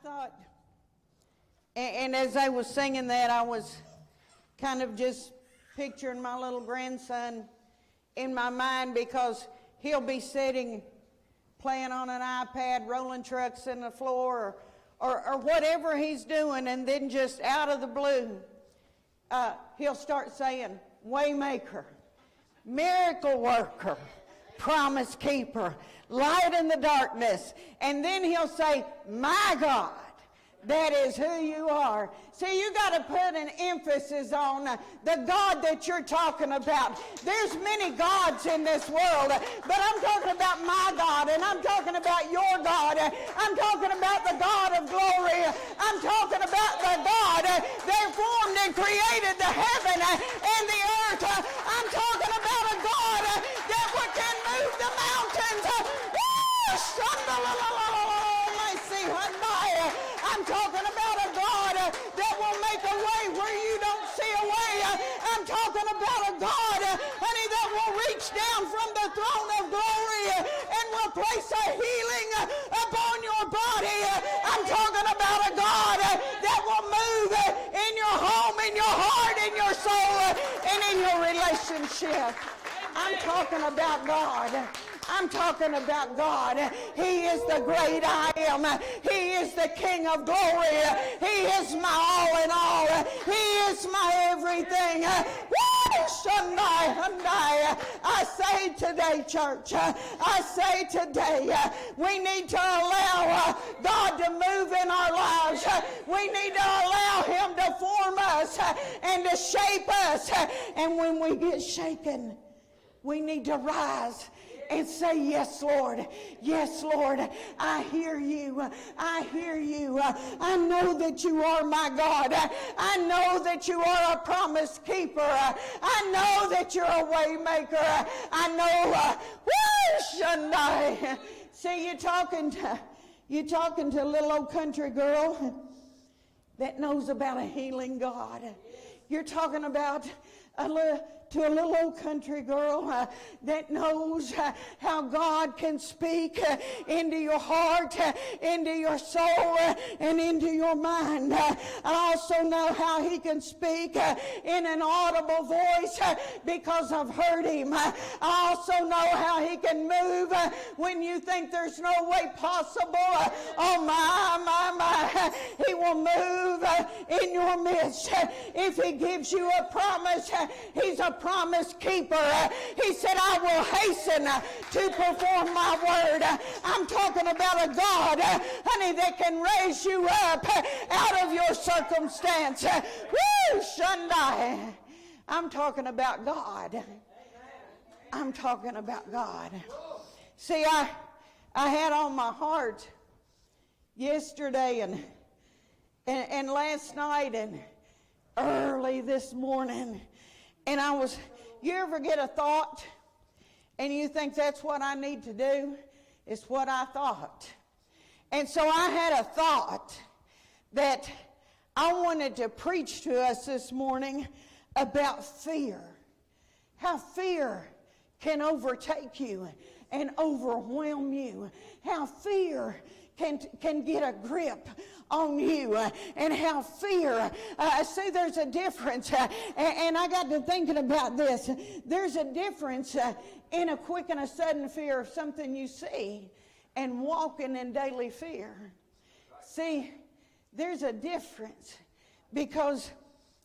thought, and as I was singing that, I was kind of just picturing my little grandson in my mind, because he'll be sitting playing on an iPad, rolling trucks in the floor, or whatever he's doing, and then just out of the blue, he'll start saying, Waymaker, miracle worker, promise keeper, light in the darkness. And then he'll say, my God, that is who you are. See, you got to put an emphasis on the God that you're talking about. There's many gods in this world, but I'm talking about my God, and I'm talking about your God. I'm talking about the God of glory. I'm talking about the God that formed and created the heaven and the earth. I'm talking about a God that can move the mountains. I'm talking about a God that will make a way where you don't see a way. I'm talking about a God, honey, that will reach down from the throne of glory and will place a healing upon your body. I'm talking about a God that will move in your home, in your heart, in your soul, and in your relationship. I'm talking about God. I'm talking about God. He is the great I am. He is the King of glory. He is my all in all. He is my everything. I say today, church, I say today, we need to allow God to move in our lives. We need to allow Him to form us and to shape us. And when we get shaken, we need to rise and say, yes, Lord. Yes, Lord. I hear you. I hear you. I know that you are my God. I know that you are a promise keeper. I know that you're a way maker. I know. See, you're talking to a little old country girl that knows about a healing God. You're talking about to a little old country girl that knows how God can speak into your heart, into your soul, and into your mind. I also know how He can speak in an audible voice because I've heard Him. I also know how He can move when you think there's no way possible. Oh my. He will move in your midst. If He gives you a promise, He's a promise keeper. He said, I will hasten to perform my word. I'm talking about a God, honey, that can raise you up out of your circumstance. Woo, Shundai. I'm talking about God. I'm talking about God. See, I had on my heart yesterday and last night and early this morning, and you ever get a thought and you think that's what I need to do? It's what I thought. And so I had a thought that I wanted to preach to us this morning about fear. How fear can overtake you and overwhelm you. How fear can get a grip on you, and how fear, see, there's a difference, and I got to thinking about this. There's a difference in a quick and a sudden fear of something you see and walking in daily fear. See, there's a difference, because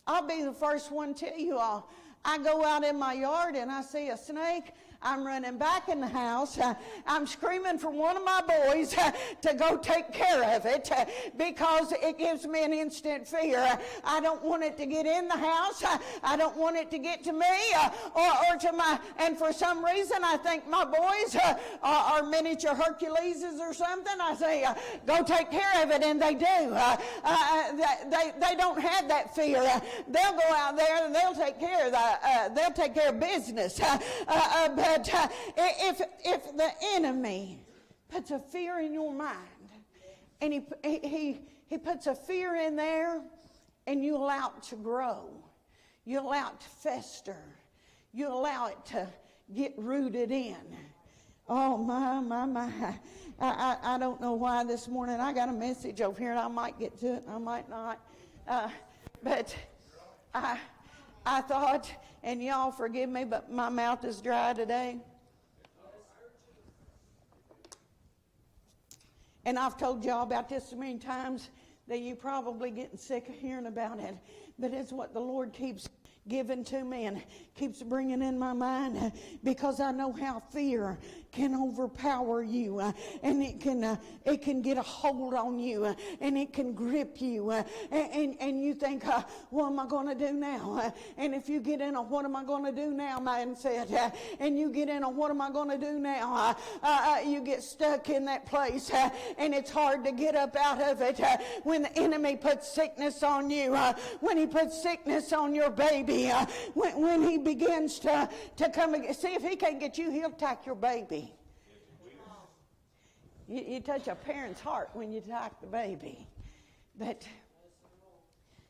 I'll be the first one to tell you all, I go out in my yard and I see a snake. I'm running back in the house. I'm screaming for one of my boys to go take care of it because it gives me an instant fear. I don't want it to get in the house. I don't want it to get to me or to and for some reason I think my boys are miniature Herculeses or something. I say, go take care of it, and they do. They don't have that fear. They'll go out there and they'll take care of business. But if the enemy puts a fear in your mind, and he puts a fear in there, and you allow it to grow, you allow it to fester, you allow it to get rooted in, Oh, my. I don't know why this morning I got a message over here, and I might get to it and I might not. But I thought, and y'all forgive me, but my mouth is dry today. And I've told y'all about this so many times that you're probably getting sick of hearing about it. But it's what the Lord keeps giving to me and keeps bringing in my mind, because I know how fear can overpower you, and it can get a hold on you, and it can grip you, and you think, what am I going to do now? And if you get in a what am I going to do now mindset, and you get in a what am I going to do now, you get stuck in that place, and it's hard to get up out of it. When the enemy puts sickness on you, when he puts sickness on your baby, when he begins to come, see, if he can't get you, he'll attack your baby. You touch a parent's heart when you attack the baby. But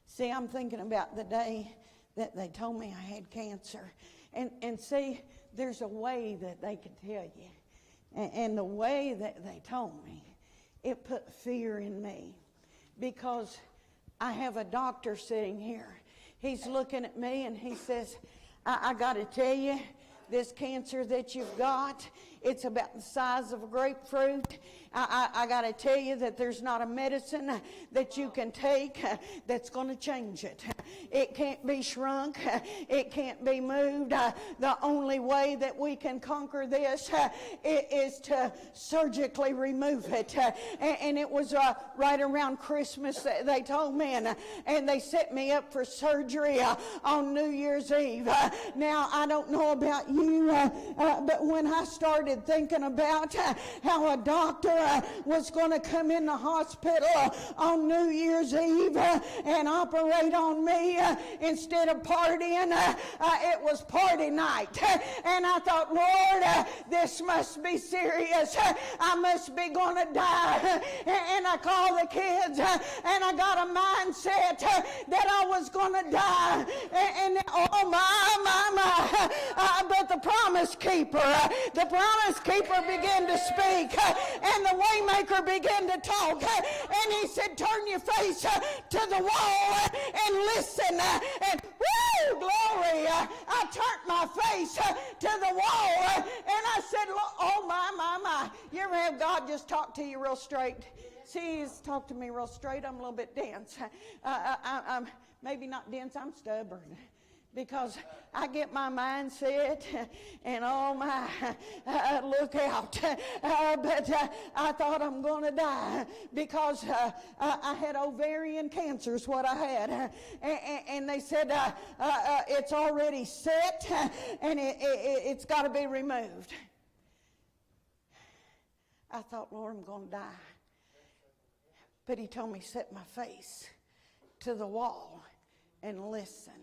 see, I'm thinking about the day that they told me I had cancer, and see, there's a way that they can tell you, and the way that they told me, it put fear in me, because I have a doctor sitting here. He's looking at me and he says, I got to tell you, this cancer that you've got, it's about the size of a grapefruit. I got to tell you that there's not a medicine that you can take that's going to change it. It can't be shrunk. It can't be moved. The only way that we can conquer this is to surgically remove it. And it was right around Christmas that they told me, and they set me up for surgery on New Year's Eve. Now, I don't know about you, but when I started thinking about how a doctor was going to come in the hospital on New Year's Eve and operate on me instead of partying, it was party night. And I thought, Lord, this must be serious. I must be going to die. And I called the kids, and I got a mindset that I was going to die. And oh my. But the promise keeper began to speak, and the waymaker began to talk, and he said, turn your face to the wall and listen. And woo, glory, I turned my face to the wall, and I said, oh my. You ever have God just talk to you real straight? See, he's talked to me real straight. I'm a little bit dense. I'm maybe not dense, I'm stubborn. Because I get my mindset, and oh my, look out. But I thought I'm going to die, because I had ovarian cancer is what I had. And they said it's already set, and it's got to be removed. I thought, Lord, I'm going to die. But he told me, set my face to the wall and listen.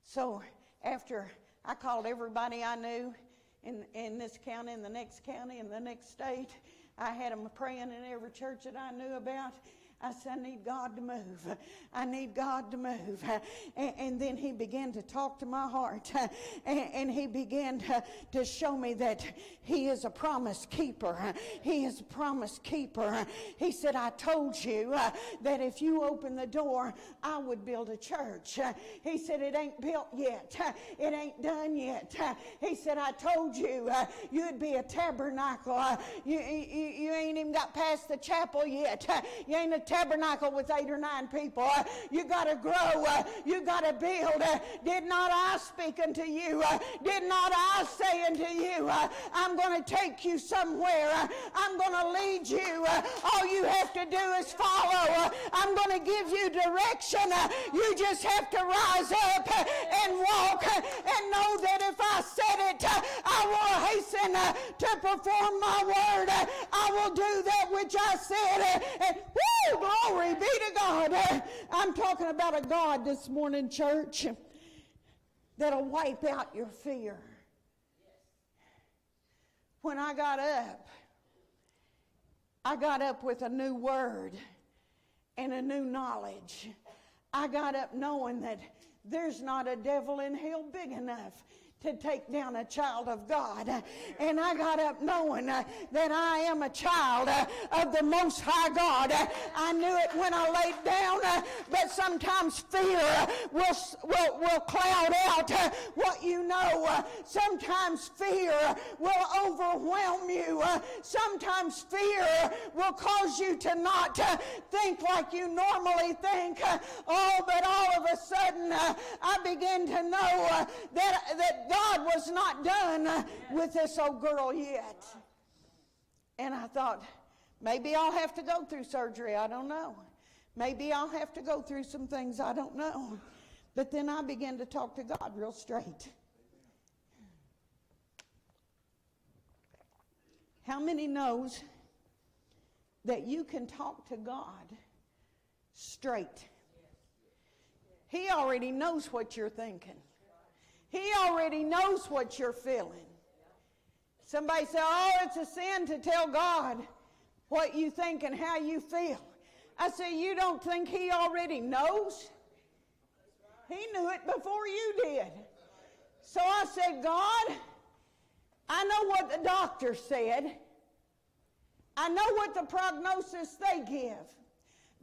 So after I called everybody I knew in this county, in the next county, in the next state, I had them praying in every church that I knew about. I said, I need God to move. I need God to move. And then he began to talk to my heart. And he began to show me that he is a promise keeper. He is a promise keeper. He said, I told you that if you open the door, I would build a church. He said, it ain't built yet. It ain't done yet. He said, I told you you'd be a tabernacle. You ain't even got past the chapel yet. You ain't a tabernacle with 8 or 9 people. You got to grow. You got to build. Did not I speak unto you? Did not I say unto you, I'm going to take you somewhere. I'm going to lead you. All you have to do is follow. I'm going to give you direction. You just have to rise up and walk and know that if I said it, I will hasten to perform my word. I will do that which I said. And woo, glory be to God. I'm talking about a God this morning, church, that'll wipe out your fear. When I got up with a new word and a new knowledge. I got up knowing that there's not a devil in hell big enough to take down a child of God. And I got up knowing that I am a child of the Most High God. I knew it when I laid down, but sometimes fear will cloud out what you know. Sometimes fear will overwhelm you. Sometimes fear will cause you to not think like you normally think. But all of a sudden I began to know that God was not done with this old girl yet. And I thought, maybe I'll have to go through surgery. I don't know. Maybe I'll have to go through some things. I don't know. But then I began to talk to God real straight. How many knows that you can talk to God straight? He already knows what you're thinking. He already knows what you're feeling. Somebody say, oh, it's a sin to tell God what you think and how you feel. I say, you don't think He already knows? He knew it before you did. So I said, God, I know what the doctor said. I know what the prognosis they give.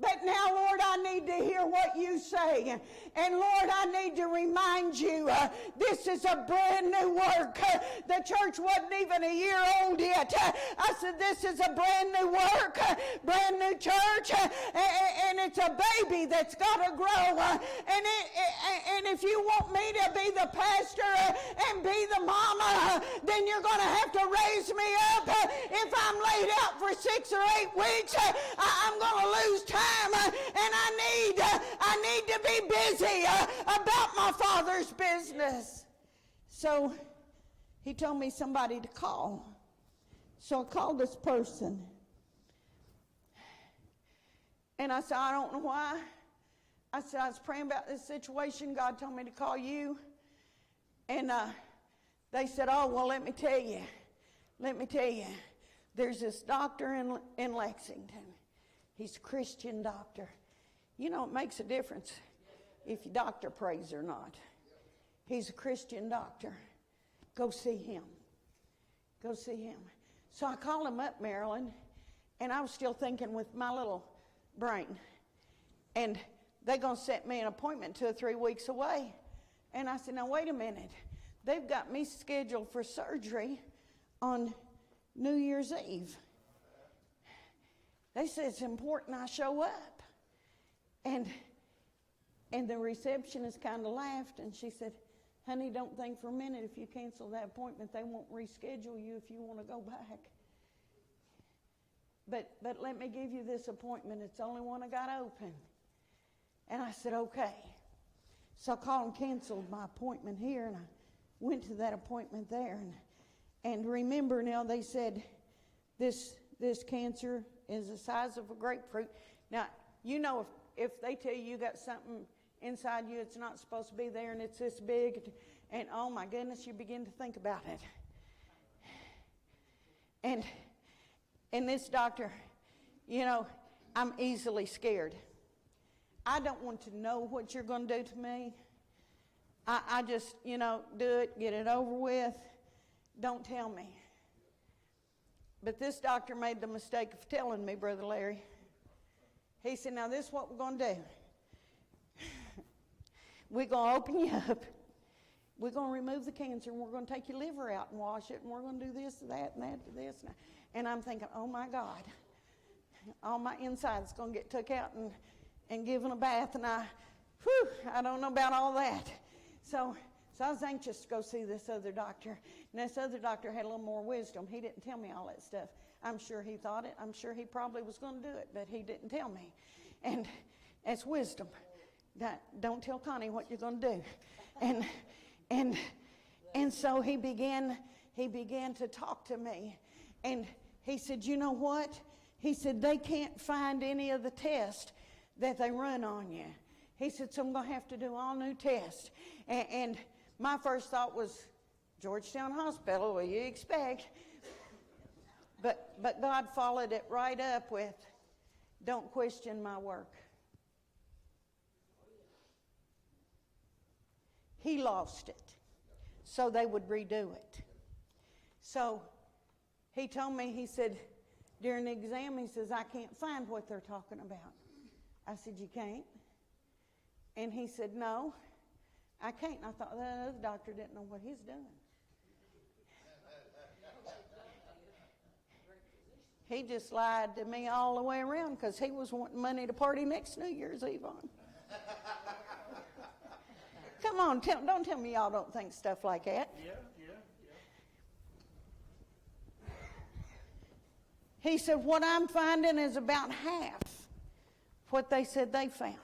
But now, Lord, I need to hear what you say. And Lord, I need to remind you, this is a brand new work. The church wasn't even a year old yet. I said, this is a brand new work, brand new church, and it's a baby that's got to grow. And if you want me to be the pastor and be the mama, then you're going to have to raise me up. If I'm laid out for 6 or 8 weeks, I'm going to lose time. And I need to be busy about my Father's business. So he told me somebody to call. So I called this person. And I said, I don't know why. I said, I was praying about this situation. God told me to call you. And they said, oh, well, let me tell you. There's this doctor in Lexington. He's a Christian doctor. You know, it makes a difference if your doctor prays or not. He's a Christian doctor. Go see him. So I called him up, Marilyn, and I was still thinking with my little brain. And they're going to set me an appointment 2 or 3 weeks away. And I said, now, wait a minute. They've got me scheduled for surgery on New Year's Eve. They said it's important I show up. And the receptionist kind of laughed, and she said, honey, don't think for a minute if you cancel that appointment, they won't reschedule you if you want to go back. But let me give you this appointment. It's the only one I got open. And I said, okay. So I called and canceled my appointment here, and I went to that appointment there. And remember now, they said this cancer is the size of a grapefruit. Now, you know, if they tell you got something inside you, it's not supposed to be there, and it's this big, and oh my goodness, you begin to think about it. And this doctor, you know, I'm easily scared. I don't want to know what you're going to do to me. I just, you know, do it, get it over with. Don't tell me. But this doctor made the mistake of telling me, Brother Larry. He said, now this is what we're going to do. We're going to open you up. We're going to remove the cancer, and we're going to take your liver out and wash it, and we're going to do this, that, and that, this. And I'm thinking, oh, my God. All my insides going to get took out and given a bath, and I don't know about all that. So I was anxious to go see this other doctor. And this other doctor had a little more wisdom. He didn't tell me all that stuff. I'm sure he thought it. I'm sure he probably was going to do it, but he didn't tell me. And that's wisdom. Don't tell Connie what you're going to do. And so he began to talk to me. And he said, you know what? He said, they can't find any of the tests that they run on you. He said, so I'm going to have to do all new tests. And my first thought was, Georgetown Hospital, what do you expect? But God followed it right up with, don't question my work. He lost it. so they would redo it. So he told me, he said, during the exam, he says, I can't find what they're talking about. I said, you can't? And he said, no, I can't. And I thought, the other doctor didn't know what he's doing. He just lied to me all the way around because he was wanting money to party next New Year's Eve on. Come on, don't tell me y'all don't think stuff like that. Yeah. He said, what I'm finding is about half what they said they found.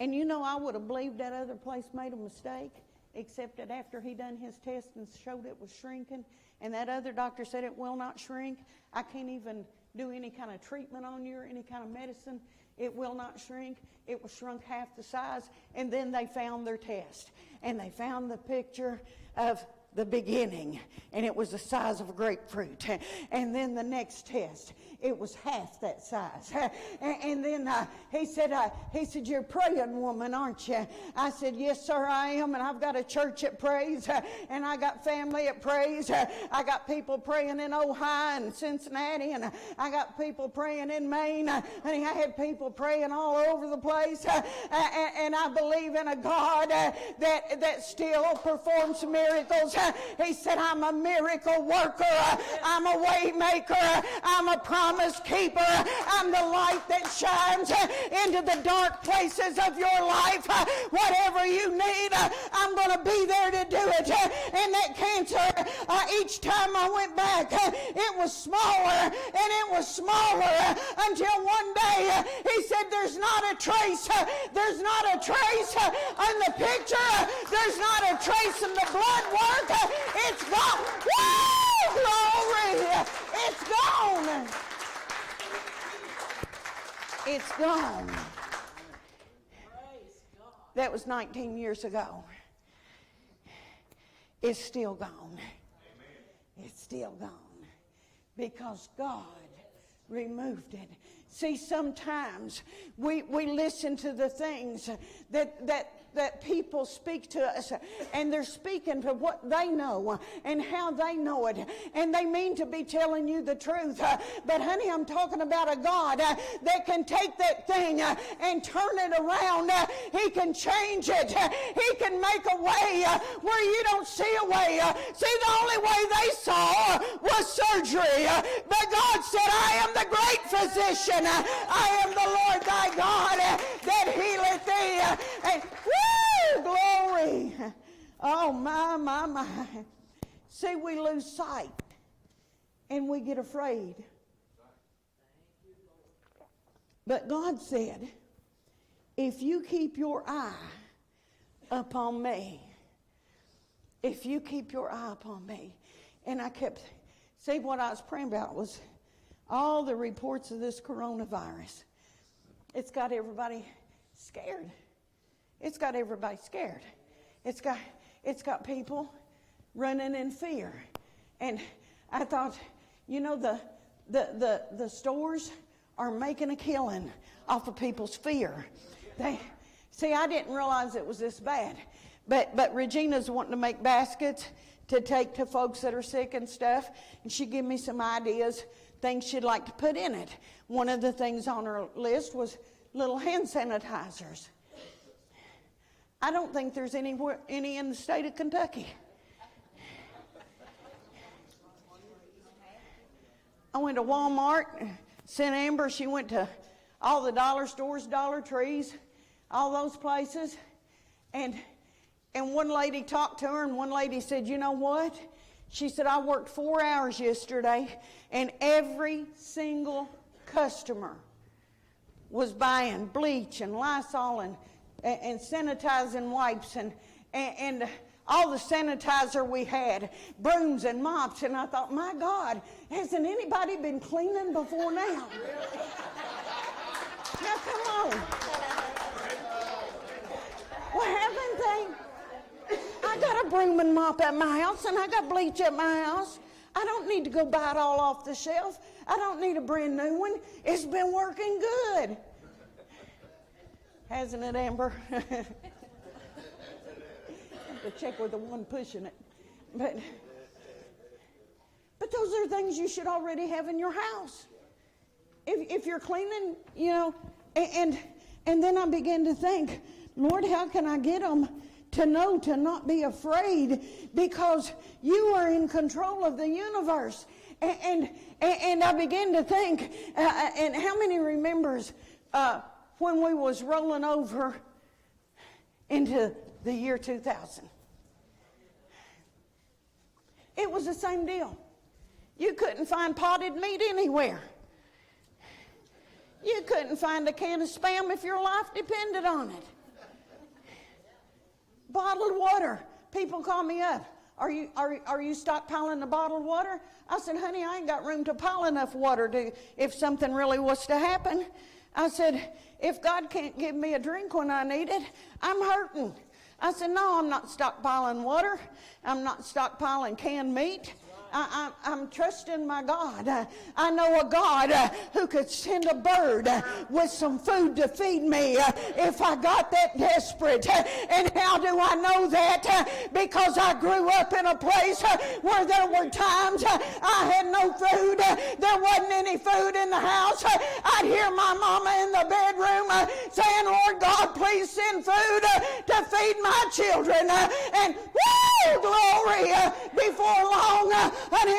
And you know, I would have believed that other place made a mistake, except that after he done his test and showed it was shrinking, and that other doctor said it will not shrink. I can't even do any kind of treatment on you or any kind of medicine. It will not shrink. It was shrunk half the size. And then they found their test. And they found the picture of the beginning. And it was the size of a grapefruit. And then the next test, it was half that size. And then he said, you're a praying woman, aren't you? I said, yes, sir, I am. And I've got a church that prays. And I got family that prays. I got people praying in Ohio and Cincinnati. And I got people praying in Maine. And I had people praying all over the place. And I believe in a God that still performs miracles. He said, I'm a miracle worker. I'm a way maker. I'm a promise keeper. I'm the light that shines into the dark places of your life. Whatever you need, I'm going to be there to do it. And that cancer, each time I went back, it was smaller and it was smaller until one day he said, there's not a trace. There's not a trace on the picture. There's not a trace in the blood work. It's gone. Woo! Glory! It's gone. It's gone. That was 19 years ago. It's still gone. It's still gone. Because God removed it. See, sometimes we listen to the things that people speak to us, and they're speaking to what they know and how they know it, and they mean to be telling you the truth. But honey, I'm talking about a God that can take that thing and turn it around. He can change it. He can make a way where you don't see a way. See, the only way they saw was surgery. But God said, I am the great physician. I am the Lord thy God that healeth thee. And woo, glory. Oh, my. See, we lose sight and we get afraid. But God said, if you keep your eye upon me, if you keep your eye upon me. And I kept, see, what I was praying about was all the reports of this coronavirus. It's got everybody scared. It's got everybody scared. It's got people running in fear. And I thought, you know, the stores are making a killing off of people's fear. See, I didn't realize it was this bad. But Regina's wanting to make baskets to take to folks that are sick and stuff. And she gave me some ideas, things she'd like to put in it. One of the things on her list was little hand sanitizers. I don't think there's any in the state of Kentucky. I went to Walmart, sent Amber, she went to all the dollar stores, Dollar Trees, all those places. And one lady talked to her, and one lady said, you know what? She said, I worked 4 hours yesterday, and every single customer was buying bleach and Lysol and sanitizing wipes and all the sanitizer we had, brooms and mops. And I thought, my God, hasn't anybody been cleaning before now? Now, come on. Well, haven't they? I got a broom and mop at my house, and I got bleach at my house. I don't need to go buy it all off the shelf. I don't need a brand new one. It's been working good. Hasn't it, Amber? to check with the one pushing it. But those are things you should already have in your house. If you're cleaning, and then I began to think, Lord, how can I get them to know to not be afraid, because you are in control of the universe. And I began to think, and how many remembers when we was rolling over into the year 2000? It was the same deal. You couldn't find potted meat anywhere. You couldn't find a can of Spam if your life depended on it. Bottled water. People call me up. Are you stockpiling the bottled water? I said, honey, I ain't got room to pile enough water if something really was to happen. I said, if God can't give me a drink when I need it, I'm hurting. I said, no, I'm not stockpiling water. I'm not stockpiling canned meat. I'm trusting my God. I know a God who could send a bird with some food to feed me if I got that desperate. And how do I know that? Because I grew up in a place where there were times I had no food. There wasn't any food in the house. I'd hear my mama in the bedroom saying, Lord God, please send food to feed my children. And woo, glory, before long,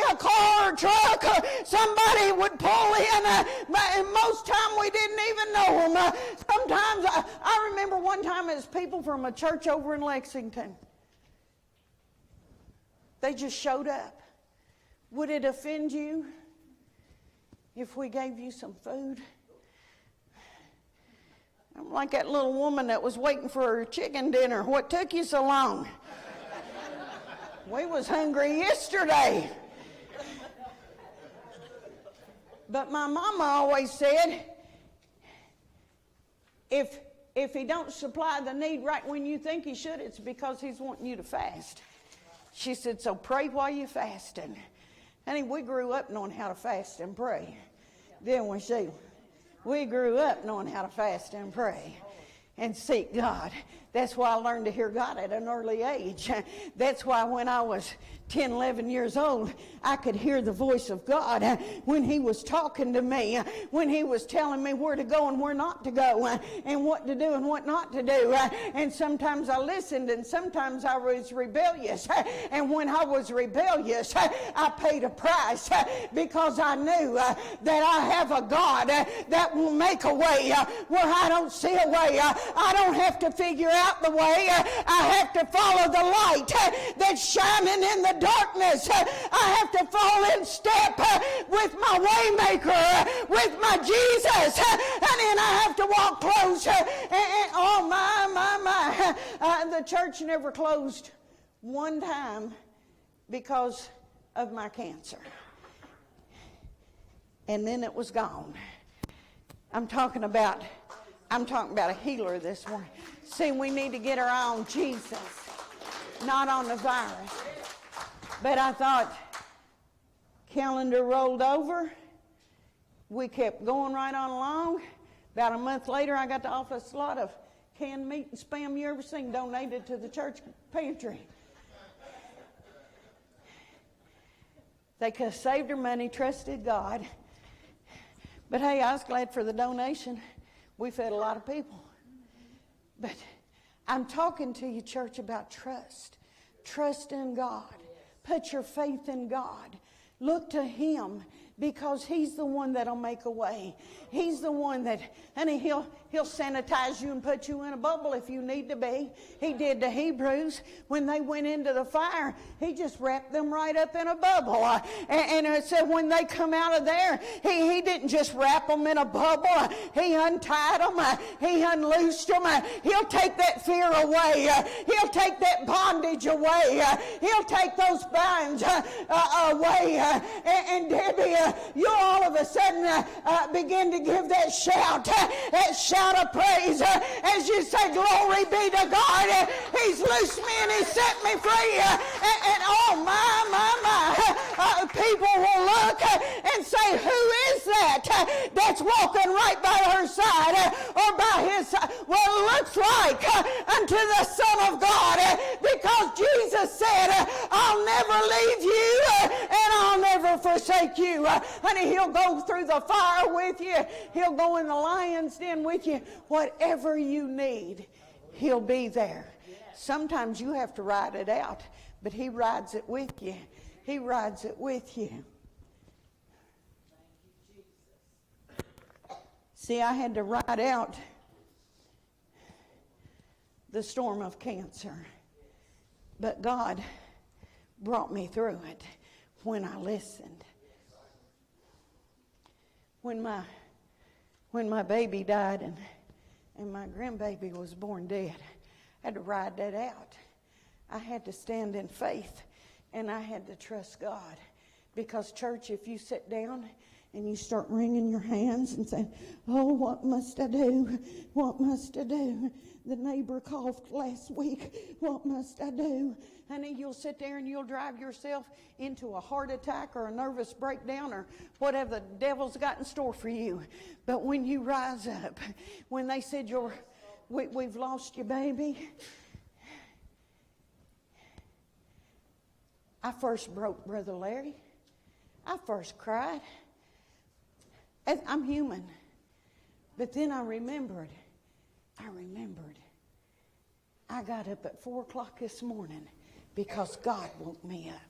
a car or truck, somebody would pull in, and most time we didn't even know them. Sometimes, I remember one time it was people from a church over in Lexington. They just showed up. Would it offend you if we gave you some food? I'm like that little woman that was waiting for her chicken dinner. What took you so long? We was hungry yesterday. But my mama always said, if he don't supply the need right when you think he should, it's because he's wanting you to fast. She said, so pray while you're fasting. Honey, we grew up knowing how to fast and pray. Didn't we, Sheila? We grew up knowing how to fast and pray and seek God. That's why I learned to hear God at an early age. That's why when I was 10, 11 years old, I could hear the voice of God when he was talking to me, when he was telling me where to go and where not to go, and what to do and what not to do. And sometimes I listened, and sometimes I was rebellious. And when I was rebellious, I paid a price because I knew that I have a God that will make a way where I don't see a way. I don't have to figure out the way. I have to follow the light that's shining in the darkness. I have to fall in step with my waymaker, with my Jesus, and then I have to walk close. And oh my, the church never closed one time because of my cancer, and then it was gone. I'm talking about a healer this morning. See, we need to get our eye on Jesus, not on the virus. But I thought, calendar rolled over. We kept going right on along. About a month later, I got the office a lot of canned meat and Spam you ever seen donated to the church pantry. They could have saved their money, trusted God. But hey, I was glad for the donation. We fed a lot of people. But I'm talking to you, church, about trust. Trust in God. Put your faith in God. Look to him, because he's the one that'll make a way. He's the one that, honey, he'll sanitize you and put you in a bubble if you need to be. He did the Hebrews when they went into the fire. He just wrapped them right up in a bubble. And it said when they come out of there, he didn't just wrap them in a bubble. He untied them. He unloosed them. He'll take that fear away. He'll take that bondage away. He'll take those binds away. And Debbie, you all of a sudden begin to give that shout of praise as you say, glory be to God. He's loosed me and he set me free. And oh my, people will look and say, who is that that's walking right by her side or by his side? Well, it looks like unto the Son of God, because Jesus said, I'll never leave you and I'll never forsake you. Honey, he'll go through the fire with you. He'll go in the lion's den with you. Whatever you need, he'll be there. Sometimes you have to ride it out, but he rides it with you. He rides it with you. See, I had to ride out the storm of cancer, but God brought me through it when I listened. When my baby died and my grandbaby was born dead, I had to ride that out. I had to stand in faith, and I had to trust God. Because, church, if you sit down and you start wringing your hands and saying, oh, what must I do? What must I do? The neighbor coughed last week. What must I do? Honey, you'll sit there and you'll drive yourself into a heart attack or a nervous breakdown or whatever the devil's got in store for you. But when you rise up, when they said, we've lost you, baby, I first broke, Brother Larry. I first cried. I'm human. But then I remembered. I got up at 4 o'clock this morning because God woke me up.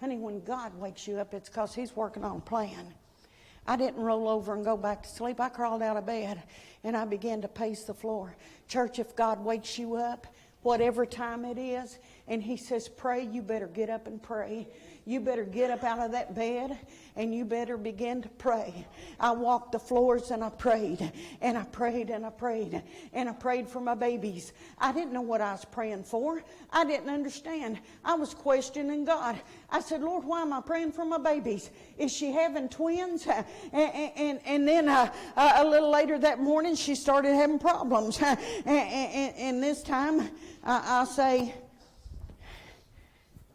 Honey, when God wakes you up, it's because he's working on a plan. I didn't roll over and go back to sleep. I crawled out of bed and I began to pace the floor. Church, if God wakes you up, whatever time it is, and he says pray, you better get up and pray. You better get up out of that bed and you better begin to pray. I walked the floors and I prayed and I prayed and I prayed and I prayed for my babies. I didn't know what I was praying for. I didn't understand. I was questioning God. I said, Lord, why am I praying for my babies? Is she having twins? And then a little later that morning she started having problems. And this time I'll say,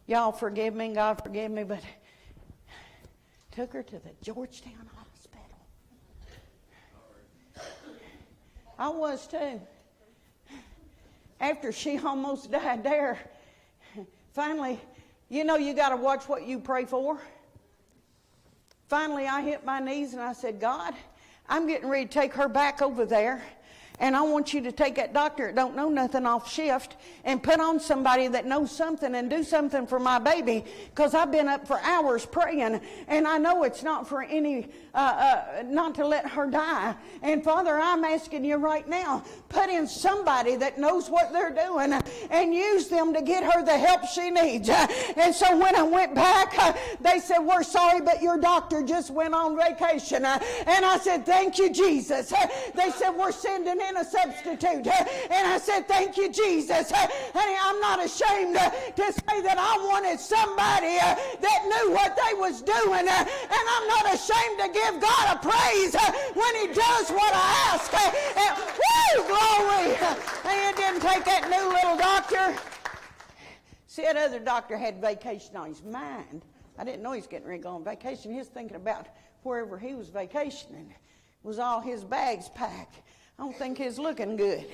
y'all forgive me, God forgive me, but took her to the Georgetown hospital. I was too. After she almost died there, finally, you know you got to watch what you pray for. Finally, I hit my knees and I said, God, I'm getting ready to take her back over there. And I want you to take that doctor that don't know nothing off shift and put on somebody that knows something and do something for my baby, because I've been up for hours praying and I know it's not for any, not to let her die. And Father, I'm asking you right now, put in somebody that knows what they're doing and use them to get her the help she needs. And so when I went back, they said, we're sorry, but your doctor just went on vacation. And I said, thank you, Jesus. They said, we're sending in a substitute. And I said, thank you, Jesus. Honey, I'm not ashamed to say that I wanted somebody that knew what they was doing. And I'm not ashamed to give God a praise when he does what I ask. Woo, glory. And it didn't take that new little doctor. See, that other doctor had vacation on his mind. I didn't know he was getting ready to go on vacation. He was thinking about wherever he was vacationing. Was all his bags packed. I don't think he's looking good.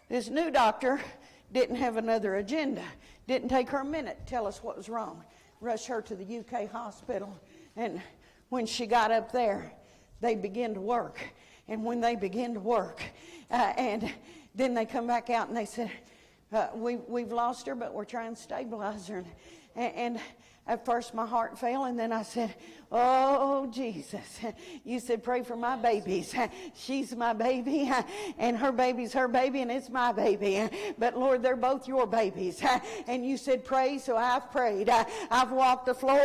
This new doctor didn't have another agenda. Didn't take her a minute to tell us what was wrong. Rushed her to the UK hospital. And when she got up there, they began to work. And when they began to work, and then they come back out and they said, we've lost her, but we're trying to stabilize her. And at first my heart fell, and then I said, oh, Jesus, you said pray for my babies. She's my baby, and her baby's her baby, and it's my baby. But, Lord, they're both your babies. And you said pray, so I've prayed. I've walked the floor,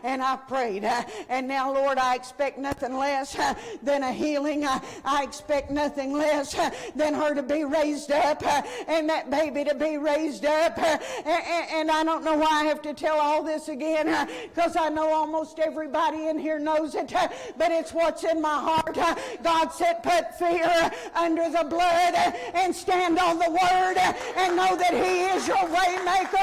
and I've prayed. And now, Lord, I expect nothing less than a healing. I expect nothing less than her to be raised up, and that baby to be raised up. And I don't know why I have to tell all this again because I know almost everybody in here knows it, but it's what's in my heart. God said, put fear under the blood and stand on the word and know that He is your way maker.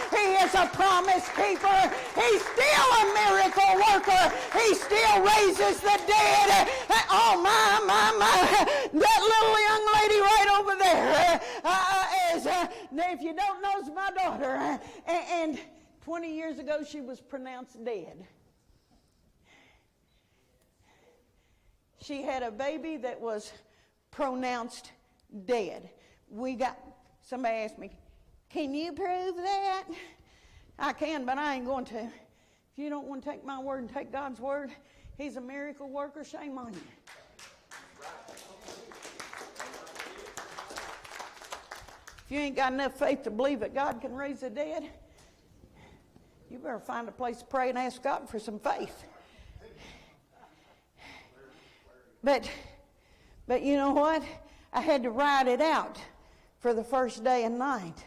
He is a promise keeper. He's still a miracle worker. He still raises the dead. Oh, my. That little young lady right over there if you don't know, is my daughter. And 20 years ago, she was pronounced dead. She had a baby that was pronounced dead. Somebody asked me, can you prove that? I can, but I ain't going to. If you don't want to take my word and take God's word, He's a miracle worker, shame on you. If you ain't got enough faith to believe that God can raise the dead, you better find a place to pray and ask God for some faith. But you know what? I had to write it out for the first day and night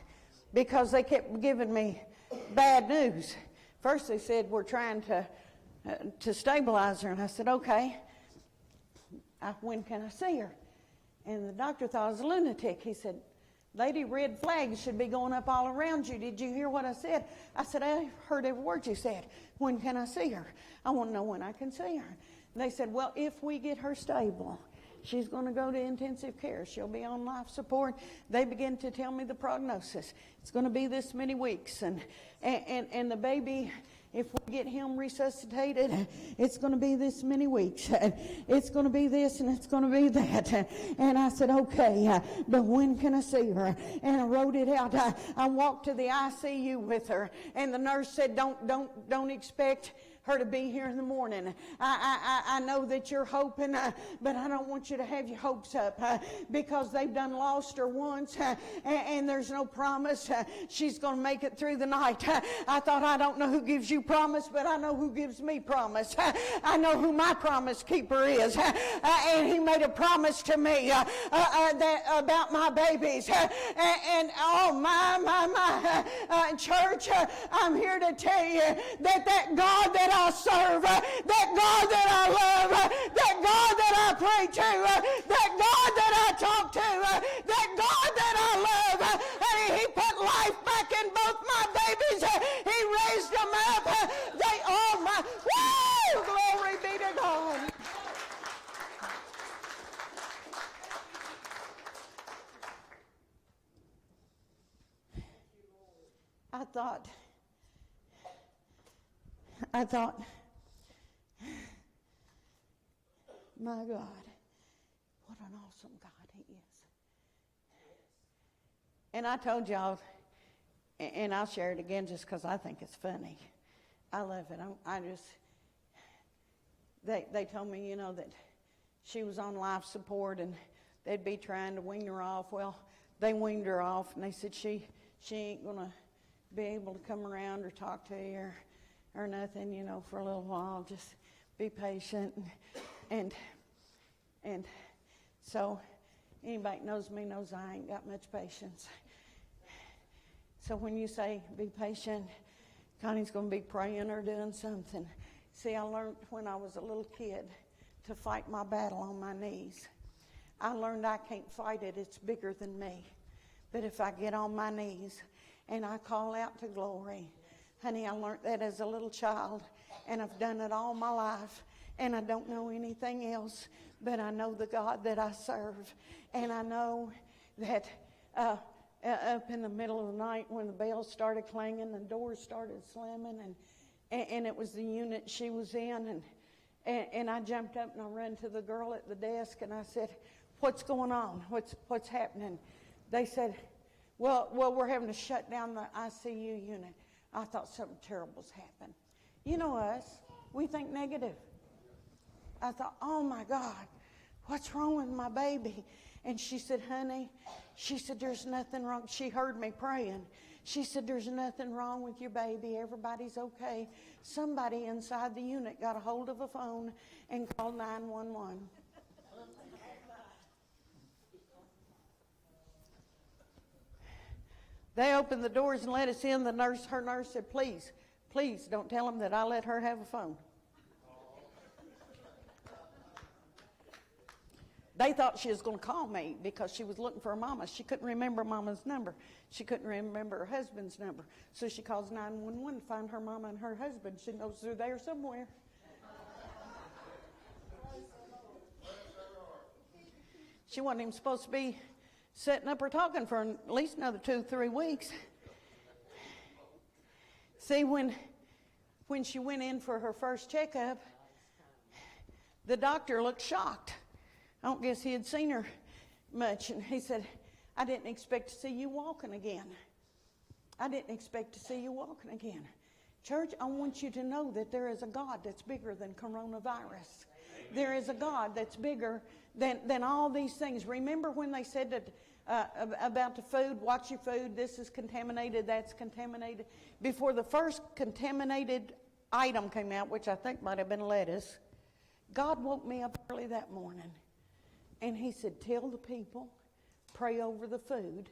because they kept giving me bad news. First they said, we're trying to stabilize her. And I said, okay, when can I see her? And the doctor thought I was a lunatic. He said, lady, red flags should be going up all around you. Did you hear what I said? I said, I heard every word you said. When can I see her? I want to know when I can see her. And they said, well, if we get her stable, she's going to go to intensive care. She'll be on life support. They began to tell me the prognosis. It's going to be this many weeks. And the baby, if we get him resuscitated, it's going to be this many weeks. It's going to be this and it's going to be that. And I said, okay, but when can I see her? And I wrote it out. I walked to the ICU with her, and the nurse said, don't expect her to be here in the morning. I know that you're hoping, but I don't want you to have your hopes up because they've done lost her once, and there's no promise she's going to make it through the night. I thought, I don't know who gives you promise, but I know who gives me promise. I know who my promise keeper is, and He made a promise to me that about my babies. And oh my church, I'm here to tell you that God that I serve, that God that I love, that God that I pray to, that God that I talk to, that God that I love, and He put life back in both my babies. He raised them up. Glory be to God. I thought, my God, what an awesome God He is. And I told y'all, and I'll share it again just because I think it's funny. I love it. They told me, that she was on life support and they'd be trying to wean her off. Well, they weaned her off, and they said she ain't going to be able to come around or talk to you or nothing, for a little while. Just be patient. And so anybody that knows me knows I ain't got much patience. So when you say be patient, Connie's going to be praying or doing something. See, I learned when I was a little kid to fight my battle on my knees. I learned I can't fight it. It's bigger than me. But if I get on my knees and I call out to glory, honey, I learned that as a little child, and I've done it all my life, and I don't know anything else, but I know the God that I serve, and I know that up in the middle of the night when the bells started clanging and doors started slamming, and it was the unit she was in, and I jumped up and I ran to the girl at the desk and I said, what's going on? What's happening? They said, well, we're having to shut down the ICU unit. I thought something terrible's happened. You know us, we think negative. I thought, oh my God, what's wrong with my baby? And she said, honey, there's nothing wrong. She heard me praying. She said, there's nothing wrong with your baby. Everybody's okay. Somebody inside the unit got a hold of a phone and called 911. They opened the doors and let us in. Her nurse said, please Please don't tell them that I let her have a phone. They thought she was going to call me because she was looking for her mama. She couldn't remember mama's number. She couldn't remember her husband's number. So she calls 911 to find her mama and her husband. She knows they're there somewhere. She wasn't even supposed to be sitting up or talking for at least another 2-3 weeks. See, when she went in for her first checkup, the doctor looked shocked. I don't guess he had seen her much. And he said, I didn't expect to see you walking again. I didn't expect to see you walking again. Church, I want you to know that there is a God that's bigger than coronavirus. There is a God that's bigger than all these things. Remember when they said that about the food, watch your food, this is contaminated, that's contaminated. Before the first contaminated item came out, which I think might have been lettuce, God woke me up early that morning. And he said, tell the people, pray over the food,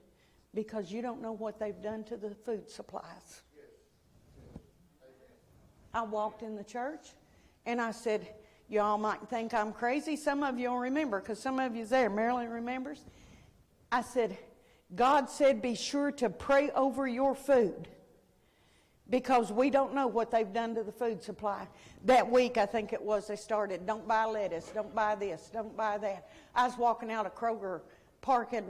because you don't know what they've done to the food supplies. I walked in the church, and I said, y'all might think I'm crazy. Some of you will remember, because some of you's there. Marilyn remembers. I said, God said be sure to pray over your food, because we don't know what they've done to the food supply. That week, I think it was, they started, don't buy lettuce, don't buy this, don't buy that. I was walking out of Kroger parking,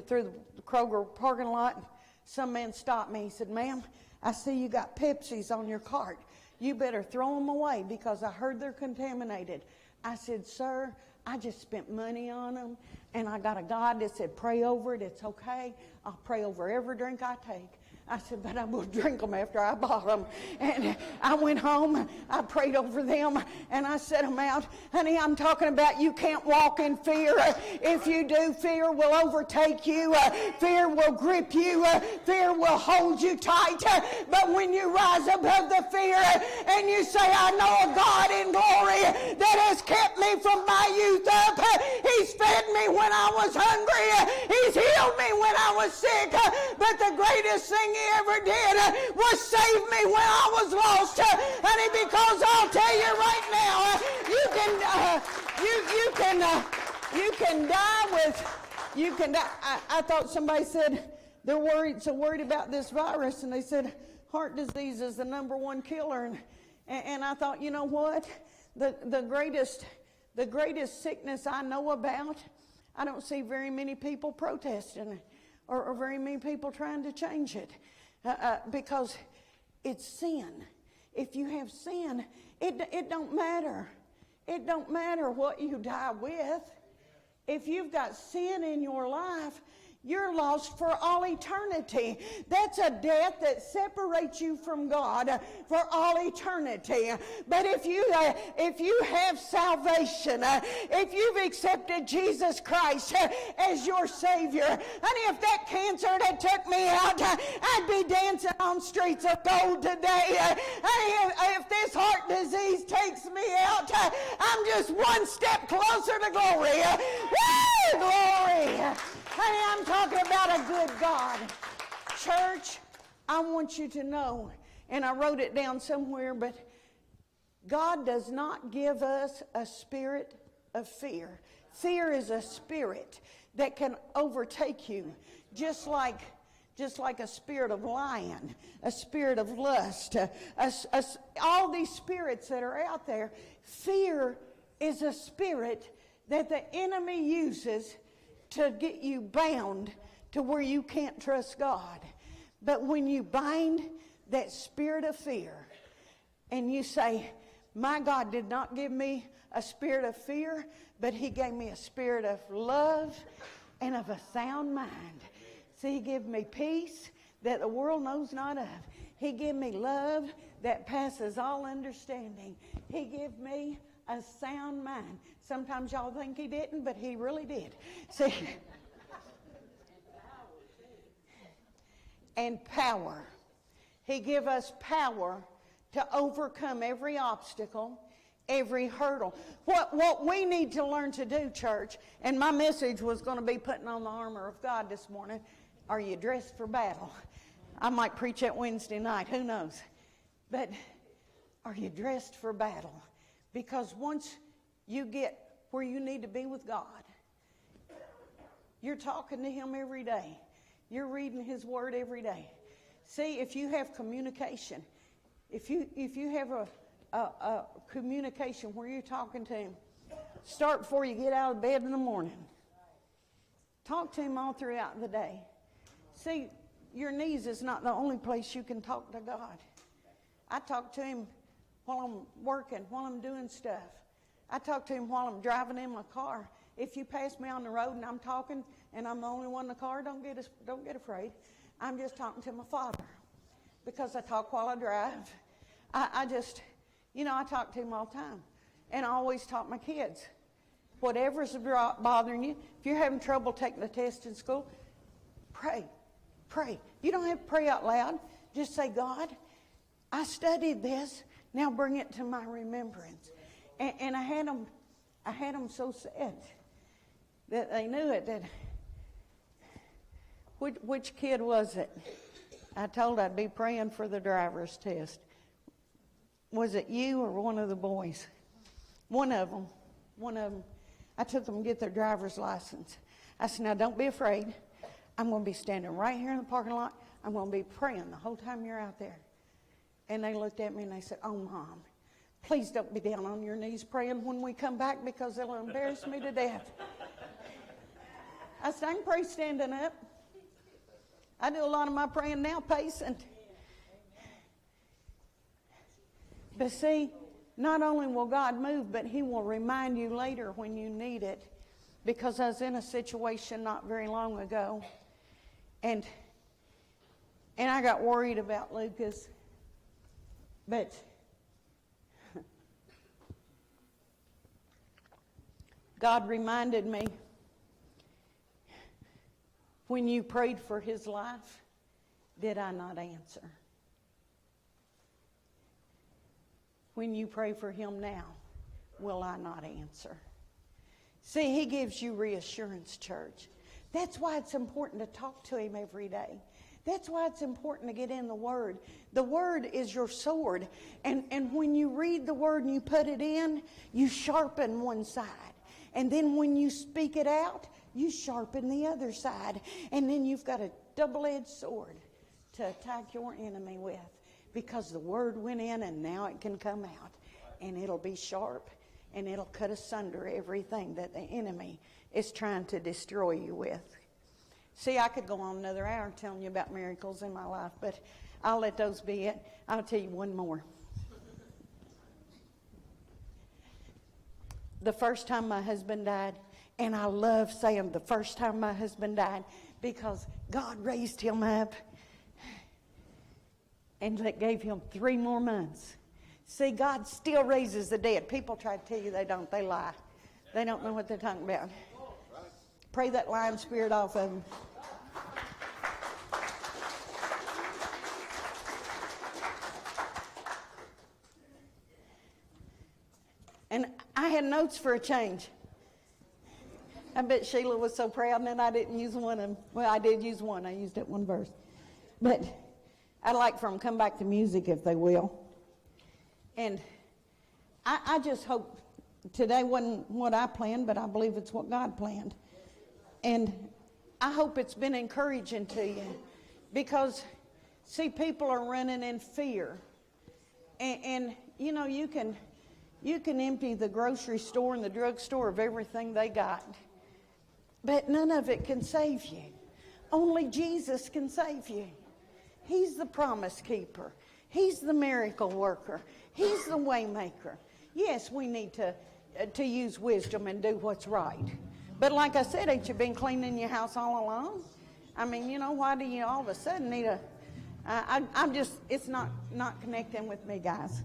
through the Kroger parking lot, and some man stopped me. He said, ma'am, I see you got Pepsis on your cart. You better throw them away because I heard they're contaminated. I said, sir, I just spent money on them, and I got a God that said, pray over it, it's okay. I'll pray over every drink I take. I said, but I will drink them after I bought them. And I went home, I prayed over them, and I set them out. Honey, I'm talking about you can't walk in fear. If you do, fear will overtake you. Fear will grip you. Fear will hold you tight. But when you rise above the fear and you say, I know a God in glory that has kept me from my youth up. He's fed me when I was hungry. He's healed me when I was sick. But the greatest thing he ever did was save me when I was lost. Honey, because I'll tell you right now, you can die. I thought somebody said they're worried about this virus, and they said heart disease is the #1 killer. And I thought, you know what? The greatest sickness I know about, I don't see very many people protesting or very many people trying to change it, because it's sin. If you have sin, it don't matter. It don't matter what you die with. If you've got sin in your life, you're lost for all eternity. That's a death that separates you from God for all eternity. But if you have salvation, if you've accepted Jesus Christ as your Savior, honey, if that cancer that took me out, I'd be dancing on streets of gold today. Honey, if this heart disease takes me out, I'm just one step closer to glory. Woo! Glory! Honey, I'm talking about a good God. Church, I want you to know, and I wrote it down somewhere, but God does not give us a spirit of fear. Fear is a spirit that can overtake you, just like a spirit of lion, a spirit of lust, all these spirits that are out there. Fear is a spirit that the enemy uses to get you bound to where you can't trust God. But when you bind that spirit of fear and you say, my God did not give me a spirit of fear, but he gave me a spirit of love and of a sound mind. See, he gave me peace that the world knows not of. He gave me love that passes all understanding. He gave me a sound mind. Sometimes y'all think he didn't, but he really did. See? And power. He give us power to overcome every obstacle, every hurdle. What we need to learn to do, church, and my message was going to be putting on the armor of God this morning. Are you dressed for battle? I might preach it Wednesday night. Who knows? But are you dressed for battle? Because once you get where you need to be with God, you're talking to Him every day. You're reading His Word every day. See, if you have communication, if you have a communication where you're talking to Him, start before you get out of bed in the morning. Talk to Him all throughout the day. See, your knees is not the only place you can talk to God. I talk to Him while I'm working, while I'm doing stuff. I talk to Him while I'm driving in my car. If you pass me on the road and I'm talking and I'm the only one in the car, don't get afraid. I'm just talking to my Father because I talk while I drive. I just, I talk to Him all the time. And I always talk to my kids. Whatever's bothering you, if you're having trouble taking the test in school, pray. Pray. You don't have to pray out loud. Just say, God, I studied this. Now bring it to my remembrance. And I had them so sad that they knew it. That which kid was it? I told I'd be praying for the driver's test. Was it you or one of the boys? One of them. I took them to get their driver's license. I said, now don't be afraid. I'm going to be standing right here in the parking lot. I'm going to be praying the whole time you're out there. And they looked at me and they said, oh, Mom, please don't be down on your knees praying when we come back because it'll embarrass me to death. I said, I can pray standing up. I do a lot of my praying now pacing. But see, not only will God move, but He will remind you later when you need it. Because I was in a situation not very long ago, and I got worried about Lucas. But God reminded me, when you prayed for his life, did I not answer? When you pray for him now, will I not answer? See, he gives you reassurance, church. That's why it's important to talk to him every day. That's why it's important to get in the Word. The Word is your sword. And when you read the Word and you put it in, you sharpen one side. And then when you speak it out, you sharpen the other side. And then you've got a double-edged sword to attack your enemy with. Because the Word went in and now it can come out. And it'll be sharp. And it'll cut asunder everything that the enemy is trying to destroy you with. See, I could go on another hour telling you about miracles in my life, but I'll let those be it. I'll tell you one more. The first time my husband died, and I love saying the first time my husband died, because God raised him up and gave him 3 more months. See, God still raises the dead. People try to tell you they don't. They lie. They don't know what they're talking about. Pray that lying spirit off of them. And I had notes for a change. I bet Sheila was so proud, and then I didn't use one of them. Well, I did use one. I used that one verse. But I'd like for them to come back to music if they will. And I just hope today wasn't what I planned, but I believe it's what God planned. And I hope it's been encouraging to you. Because, see, people are running in fear. And you know, you can empty the grocery store and the drugstore of everything they got. But none of it can save you. Only Jesus can save you. He's the promise keeper. He's the miracle worker. He's the way maker. Yes, we need to use wisdom and do what's right. But like I said, ain't you been cleaning your house all along? I mean, you know, why do you all of a sudden need a... I'm just, it's not connecting with me, guys.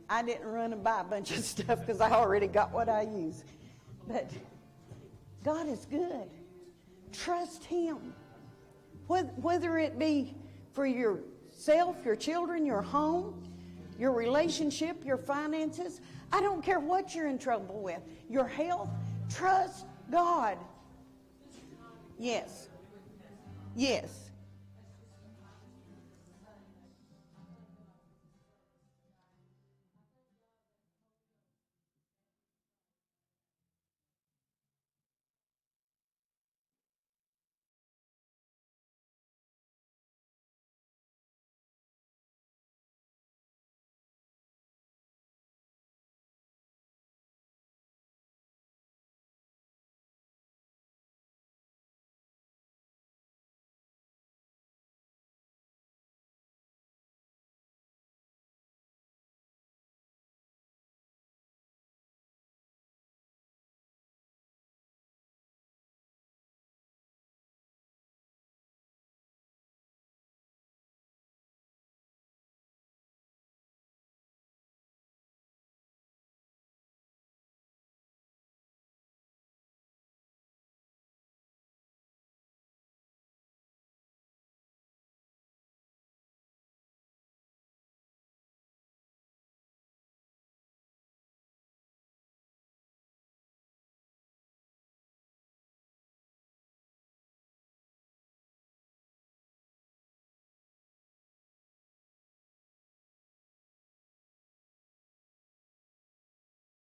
I didn't run and buy a bunch of stuff because I already got what I use. But God is good. Trust him. Whether it be for yourself, your children, your home, your relationship, your finances, I don't care what you're in trouble with. Your health, trust God. Yes. Yes.